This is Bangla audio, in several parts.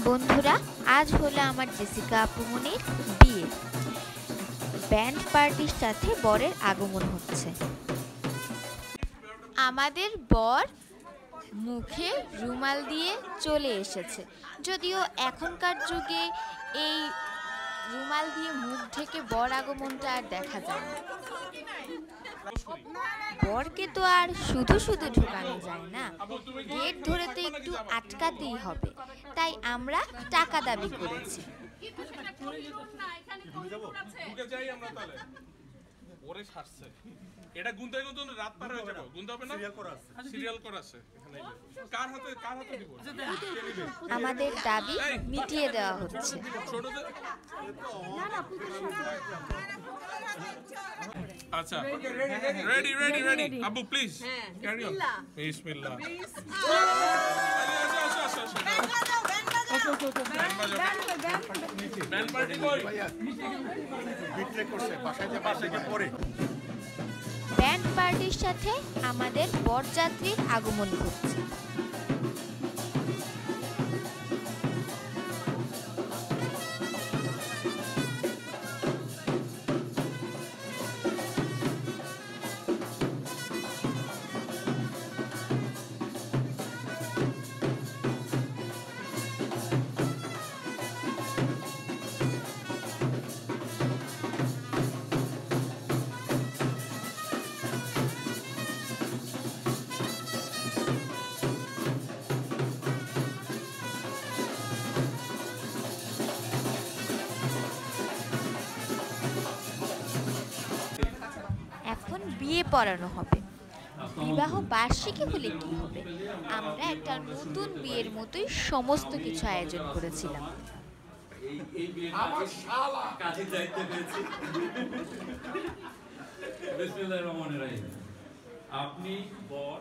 বন্ধুরা, আজ হলো আমার জেসিকা আপুমনির বিয়ে। ব্যান্ড পার্টির সাথে বরের আগমন হচ্ছে। আমাদের বর মুখে রুমাল দিয়ে চলে এসেছে। যদিও এখনকার যুগে এই রুমাল দিয়ে মুখ ঢেকে বর আগমনটা আর দেখা যায় না। বরকে তো আর শুধু শুধু ঢোকানো যায় না, গেট ধরে তো একটু আটকাতেই হবে। তাই আমরা টাকা দাবি করেছি। এটা গুনতে গুনতে রাত পার হয়ে যাবে। গুনতে হবে না, সিরিয়াল করা আছে এখানে। কার হাতে দিব? আমাদের দাবি মিটিয়ে দেওয়া হচ্ছে। আচ্ছা, ready ready ready Abu, please carry on. বিসমিল্লাহ। ব্যান্ড পার্টি কই? বিট্রে করছে, বাসায় গিয়ে পরে। ব্যান্ড পার্টির সাথে আমাদের বরযাত্রীর আগমন ঘটছে। বিয়ে পড়ানো হবে। বিবাহ বার্ষিকী হলে কি হবে? আমরা একটা নতুন বিয়ের মতোই সমস্ত কিছু আয়োজন করেছিলাম। আপনি বর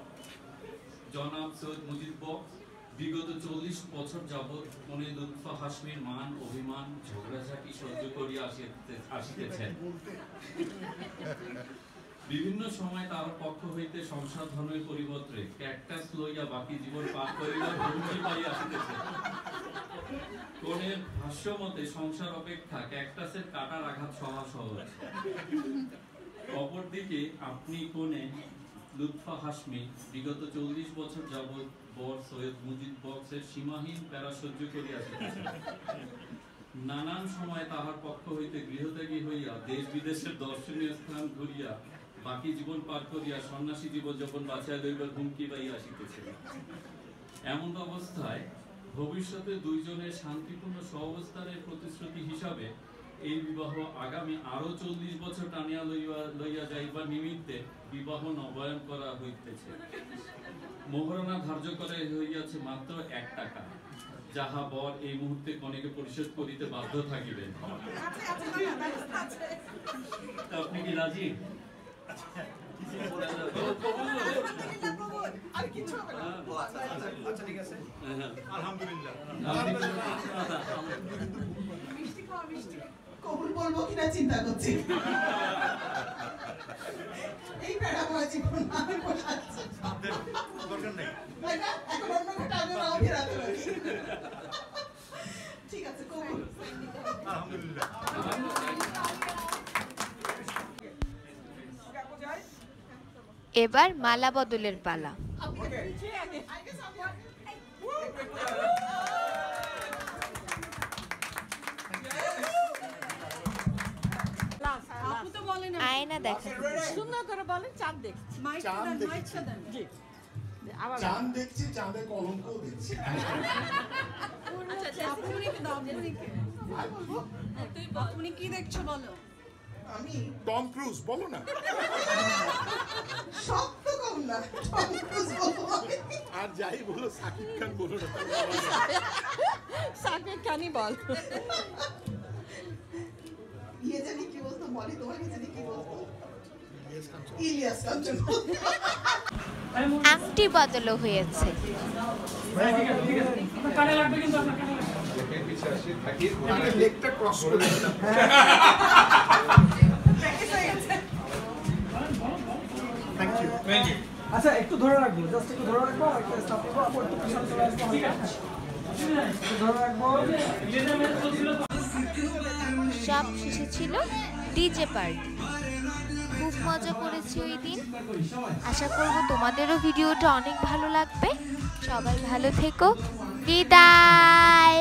জনাব সৈয়দ মুজিব বক্স বিগত 40 বছর যাবৎ মনে লুৎফা হাশমির মান অভিমান ঝগড়াঝাটি সহ্য করিয়া আসিতেছেন। বিভিন্ন সময় তার পক্ষ হইতে সংসার ধনের পরিবর্তে ক্যাকটাস লইয়া বাকি জীবন পার করিবার হুমকি পাইয়া আসিতেছে। কোনের ভাষ্য মতে সংসার অপেক্ষা ক্যাকটাসের কাটার আঘাত সহজ। অপরদিকে আপনি কোনে লুৎফা হাশমি বিগত 40 বছর যাবৎ বর সৈয়দ মুজিব বক্সের সীমাহীন প্যারা সহ্য করিয়া আসিতেছেন। নানান সময় তাহার পক্ষ হইতে গৃহত্যাগী হইয়া দেশ বিদেশের দর্শনীয় স্থান ঘুরিয়া বাকি জীবন পার করিয়া সন্ন্যাসী জীবন যাপন বাঁচিয়া লইবার হুমকি পাইয়া আসিতেছে। এমন অবস্থায় ভবিষ্যতে দুইজনের শান্তিপূর্ণ সহাবস্থানের প্রতিশ্রুতি হিসাবে এই বিবাহ আগামী আরো 40 বছর টানিয়া লইয়া যাইবার নিমিত্তে বিবাহ নবায়ন করা হইতেছে। মোহরনা ধার্য করা হইয়াছে মাত্র 1 টাকা, যাহা বর এই মুহূর্তে কনেকে পরিশোধ করিতে বাধ্য থাকিবেন। আপনি কি রাজি? কবুল বলবো কিনা চিন্তা করছি। এই প্যারাময় জীবন আমি বসাচ্ছি, দরকার নেই, এখন অন্য ঘাটা আমি নাও ফেরাতে পারি। ঠিক আছে, কবুল। আলহামদুলিল্লাহ। এবার মালা বদলের পালা। আয়না দেখা সুন্দর করে বলেন। চাঁদ দেখছি, চাঁদ দেখছি, চাঁদে কলঙ্ক দেখছি। তুমি কি দেখছো বলো? আমি টম ক্রুজ বলো না। সত্য কম না, টম ক্রুজ বলবো। আর যাই বলো, সাকিব খান বলো না। সাকিব খানই বল। ইয়ে জানি কি বলতো, বলি তোমাকে জানি কি বলতো, ইলিয়াস কাঞ্চন। আংটি বদলও হয়েছে। লেগটা ক্রস করে দিলাম। Thank you. আচ্ছা একটু ধরে রাখবো, জাস্ট একটু ধরে রাখবো, একটা স্টপ করবো, আবার একটু পিছনে চলে আসবো। ঠিক আছে। সব শেষে ছিল ডিজে পার্টি। খুব মজা করেছি ওই দিন। আশা করব তোমাদেরও ভিডিওটা অনেক ভালো লাগবে। সবাই ভালো থেকো, বিদায়।